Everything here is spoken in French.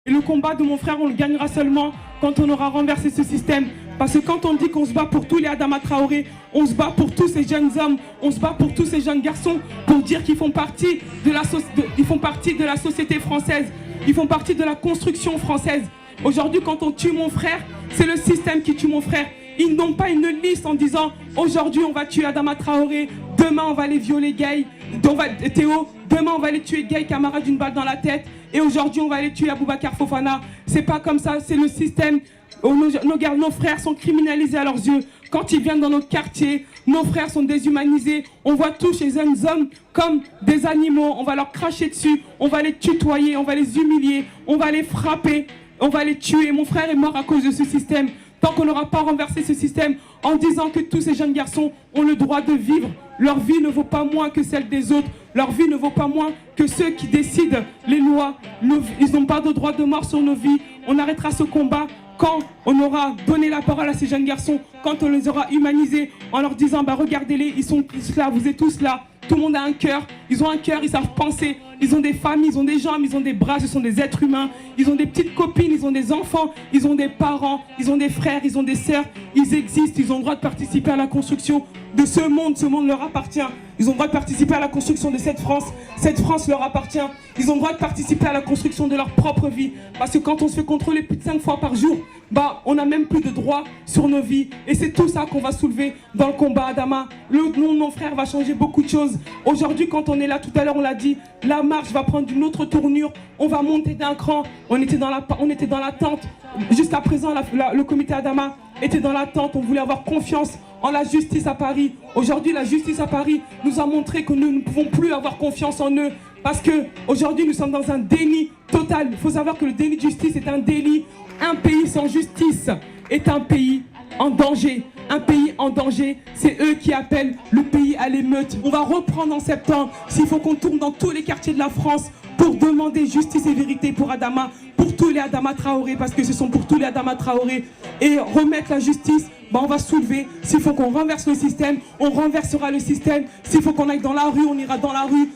Et le combat de mon frère, on le gagnera seulement quand on aura renversé ce système. Parce que quand on dit qu'on se bat pour tous les Adama Traoré, on se bat pour tous ces jeunes hommes, on se bat pour tous ces jeunes garçons, pour dire qu'ils font partie de la société française, ils font partie de la construction française. Aujourd'hui, quand on tue mon frère, c'est le système qui tue mon frère. Ils n'ont pas une liste en disant aujourd'hui on va tuer Adama Traoré, demain on va aller violer Gay, Théo, demain on va aller tuer Gay Camara d'une balle dans la tête et aujourd'hui on va aller tuer Aboubacar Fofana. C'est pas comme ça, c'est le système. Nos frères sont criminalisés à leurs yeux. Quand ils viennent dans nos quartiers, nos frères sont déshumanisés. On voit tous ces jeunes hommes comme des animaux. On va leur cracher dessus, on va les tutoyer, on va les humilier, on va les frapper, on va les tuer. Mon frère est mort à cause de ce système. Tant qu'on n'aura pas renversé ce système en disant que tous ces jeunes garçons ont le droit de vivre, leur vie ne vaut pas moins que celle des autres, leur vie ne vaut pas moins que ceux qui décident les lois. Ils n'ont pas de droit de mort sur nos vies. On arrêtera ce combat quand on aura donné la parole à ces jeunes garçons, quand on les aura humanisés en leur disant bah regardez-les, ils sont tous là, vous êtes tous là, tout le monde a un cœur, ils ont un cœur, ils savent penser, ils ont des familles, ils ont des jambes, ils ont des bras, ce sont des êtres humains, ils ont des petites copines, ils ont des enfants, ils ont des parents, ils ont des frères, ils ont des sœurs, ils existent, ils ont le droit de participer à la construction de ce monde leur appartient. Ils ont le droit de participer à la construction de cette France leur appartient. Ils ont le droit de participer à la construction de leur propre vie. Parce que quand on se fait contrôler plus de 5 fois par jour, bah, on n'a même plus de droit sur nos vies. Et c'est tout ça qu'on va soulever dans le combat Adama. Le nom de mon frère va changer beaucoup de choses. Aujourd'hui, quand on est là, tout à l'heure, on l'a dit, la marche va prendre une autre tournure. On va monter d'un cran. On était dans l'attente. Jusqu'à présent, le comité Adama était dans l'attente. On voulait avoir confiance en la justice à Paris. Aujourd'hui, la justice à Paris nous a montré que nous ne pouvons plus avoir confiance en eux parce qu'aujourd'hui, nous sommes dans un déni total. Il faut savoir que le déni de justice est un délit. Un pays sans justice est un pays en danger. Un pays en danger, c'est eux qui appellent le pays à l'émeute. On va reprendre en septembre, s'il faut qu'on tourne dans tous les quartiers de la France pour demander justice et vérité pour Adama, pour tous les Adama Traoré, parce que ce sont pour tous les Adama Traoré, et remettre la justice. Bah on va soulever, s'il faut qu'on renverse le système, on renversera le système. S'il faut qu'on aille dans la rue, on ira dans la rue.